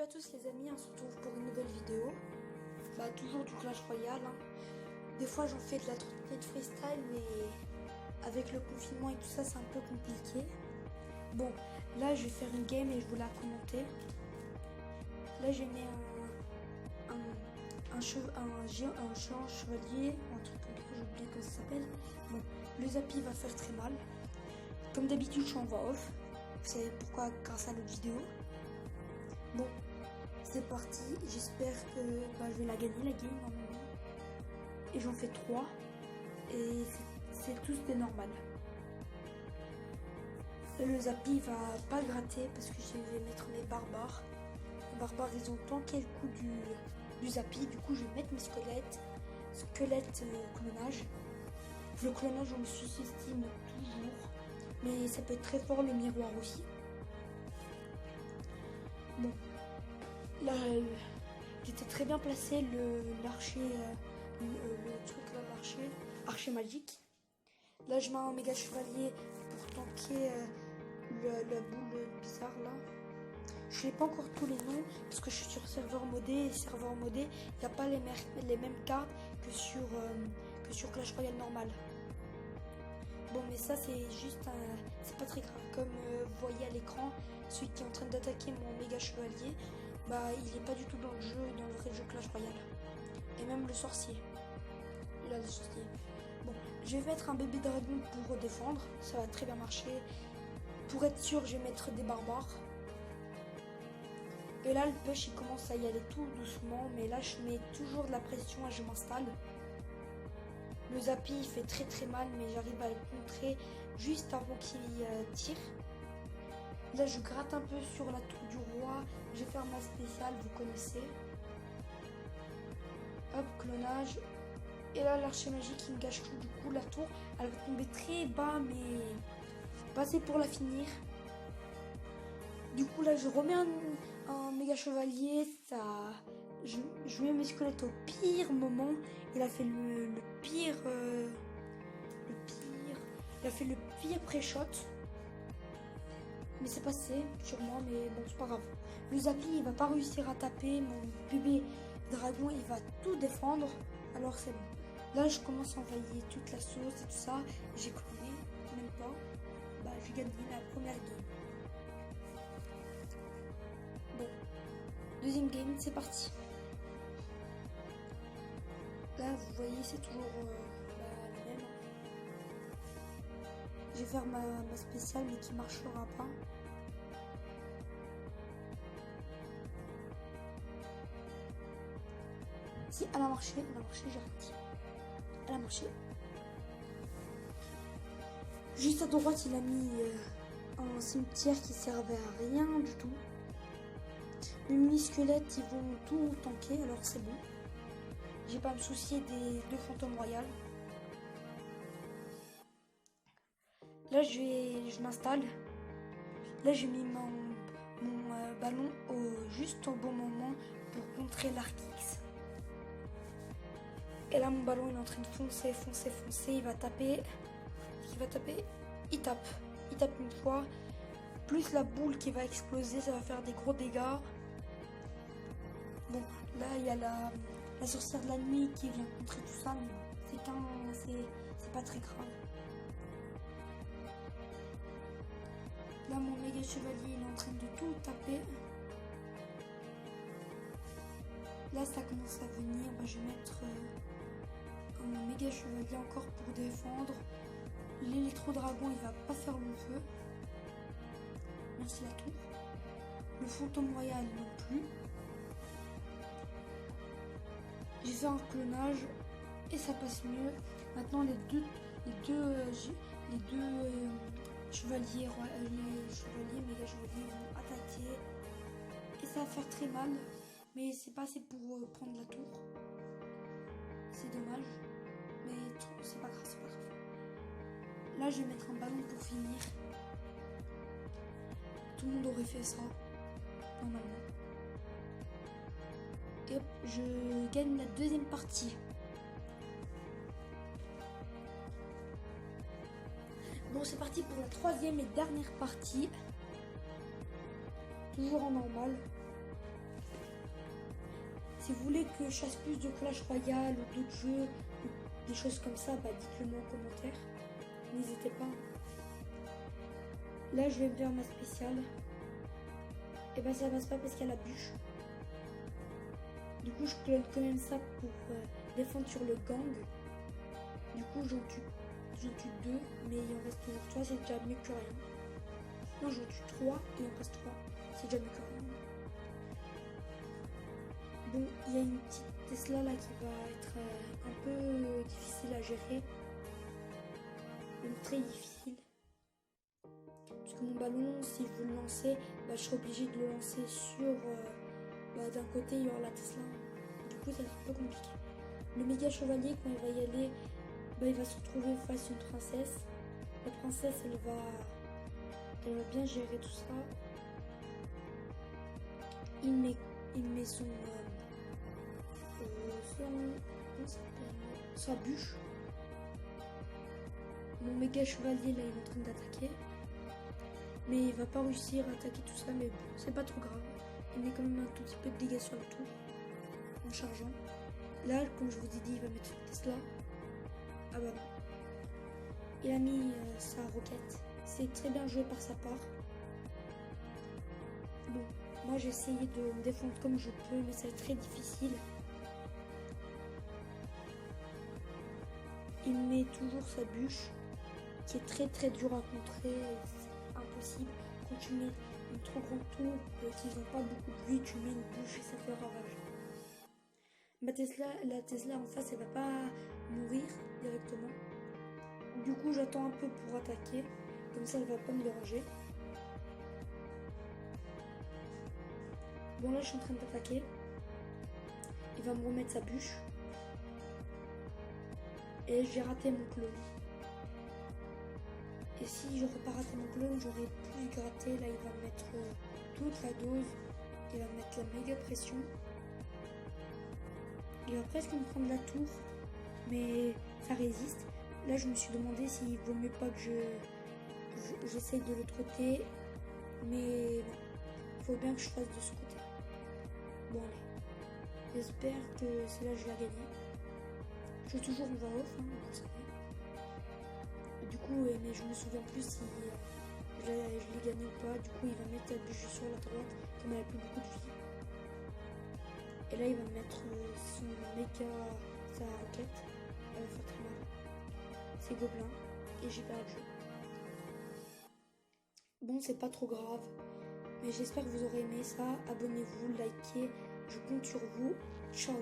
Salut à tous les amis, on se retrouve pour une nouvelle vidéo. Toujours du Clash Royale. Des fois j'en fais de la trottinette freestyle, mais avec le confinement et tout ça c'est un peu compliqué. Bon, là je vais faire une game et je vous la commenter. Là j'ai mis un géant chevalier, un truc comme ça, j'ai oublié comment ça s'appelle. Bon, le Zappy va faire très mal. Comme d'habitude je suis en voix off. Vous savez pourquoi, grâce à l'autre vidéo. Bon, c'est parti. J'espère que je vais la gagner la game normalement. Et j'en fais 3. Et c'est tous des normales. Et le Zappy va pas gratter parce que je vais mettre mes barbares. Les barbares ils ont tanké le coup du Zappy. Du coup je vais mettre mes squelettes. Clonage. Le clonage on le sous-estime toujours. Mais ça peut être très fort, le miroir aussi. Bon, là, il était très bien placé l'archer, le truc là, archer magique. Là, je mets un méga chevalier pour tanker la boule bizarre là. Je n'ai pas encore tous les noms parce que je suis sur serveur modé. Et serveur modé, il n'y a pas les mêmes cartes que sur Clash Royale normal. Bon, mais ça c'est juste c'est pas très grave. Comme vous voyez à l'écran, celui qui est en train d'attaquer mon méga chevalier, il est pas du tout dans le jeu, dans le vrai jeu Clash Royale. Et même le sorcier. Là, le sorcier. Bon, je vais mettre un bébé dragon pour défendre. Ça va très bien marcher. Pour être sûr, je vais mettre des barbares. Et là, le push il commence à y aller tout doucement. Mais là, je mets toujours de la pression et je m'installe. Le Zappy il fait très très mal, mais j'arrive à le contrer juste avant qu'il tire. Là je gratte un peu sur la tour du roi, je vais faire ma spéciale, vous connaissez. Hop, clonage. Et là l'archer magique il me gâche tout, du coup la tour elle va tomber très bas, mais pas assez pour la finir. Du coup là je remets un méga chevalier, je mets mes squelettes au pire moment. Il a fait le pire pré-shot. Mais c'est passé sûrement, mais bon c'est pas grave. Le Zappy il va pas réussir à taper, mon bébé dragon il va tout défendre, alors c'est bon. Là je commence à envahir toute la sauce et tout ça, j'ai cloné, même pas. J'ai gagné la première game. Bon, deuxième game, c'est parti. Là vous voyez c'est toujours la même. Je vais faire ma spéciale mais qui marchera pas. Si, elle a marché, j'ai réussi. Elle a marché. Juste à droite, il a mis un cimetière qui servait à rien du tout. Mes mini-squelettes, ils vont tout tanker, alors c'est bon. J'ai pas à me soucier des deux fantômes royales. Là, je m'installe. Là, j'ai mis mon ballon juste au bon moment pour contrer l'arc X. Et là, mon ballon, il est en train de foncer. Il va taper. Il tape une fois. Plus la boule qui va exploser, ça va faire des gros dégâts. Bon, là, il y a la sorcière de la nuit qui vient contrer tout ça. Mais c'est pas très grave. Là, mon méga chevalier, il est en train de tout taper. Là, ça commence à venir. Je vais mettre mon méga chevalier encore pour défendre. L'électro-dragon, il va pas faire long feu. Merci la tour. Le fantôme royal non plus. J'ai fait un clonage et ça passe mieux. Maintenant, les deux chevaliers, méga chevaliers vont attaquer. Et ça va faire très mal. Mais c'est pas assez pour prendre la tour. C'est dommage. Mais c'est pas grave, Là, je vais mettre un ballon pour finir. Tout le monde aurait fait ça, normalement. Et hop, je gagne la deuxième partie. Bon, c'est parti pour la troisième et dernière partie. Toujours en normal. Si vous voulez que je fasse plus de Clash Royale ou d'autres jeux, ou des choses comme ça, bah dites-le moi en commentaire. N'hésitez pas. Là, je vais me faire ma spéciale. Et bah ça passe pas parce qu'il y a la bûche. Du coup, je clone quand même ça pour défendre sur le gang. Du coup, j'en tue 2, mais il en reste toujours 3, c'est déjà mieux que rien. Non, j'en tue 3 et il en reste 3. C'est déjà mieux que rien. Bon, il y a une petite Tesla là qui va être un peu difficile à gérer. Même très difficile. Parce que mon ballon, si je veux le lancer, bah, je serai obligée de le lancer sur... d'un côté, il y aura la Tesla. Du coup, ça va être un peu compliqué. Le méga chevalier, quand il va y aller, bah, il va se retrouver face à une princesse. La princesse, elle va bien gérer tout ça. Il met son sa bûche. Mon méga chevalier là il est en train d'attaquer, mais il va pas réussir à attaquer tout ça, mais bon, c'est pas trop grave. Il met quand même un tout petit peu de dégâts sur la tour en chargeant. Là, comme je vous ai dit, il va mettre une Tesla. Ah bah non. Il a mis sa roquette. C'est très bien joué par sa part. Bon, moi j'ai essayé de me défendre comme je peux, mais c'est très difficile. Il met toujours sa bûche, qui est très très dur à contrer, c'est impossible. Quand tu mets une trop grande tour qui n'ont pas beaucoup de vie, tu mets une bûche et ça fait ravage. La Tesla en face, elle va pas mourir directement. Du coup, j'attends un peu pour attaquer, comme ça elle va pas me déranger. Bon là, je suis en train d'attaquer. Il va me remettre sa bûche. Et j'ai raté mon clone. Et si j'aurais pas raté mon clone, j'aurais pu gratter. Là, il va mettre toute la dose. Il va mettre la méga pression. Il va presque me prendre la tour, mais ça résiste. Là, je me suis demandé s'il vaut mieux pas que j'essaye de l'autre côté. Mais bon, il faut bien que je fasse de ce côté. Bon, allez. J'espère que c'est là que je vais gagner. Je suis toujours en voix off, hein, vous savez. Du coup, mais je me souviens plus si je l'ai gagné ou pas. Du coup, il va mettre la bûche sur la droite, comme elle a plus beaucoup de vie. Et là, il va mettre sa roquette. Elle va faire très mal. C'est gobelin. Et j'ai perdu le jeu. Bon, c'est pas trop grave. Mais j'espère que vous aurez aimé ça. Abonnez-vous, likez. Je compte sur vous. Ciao.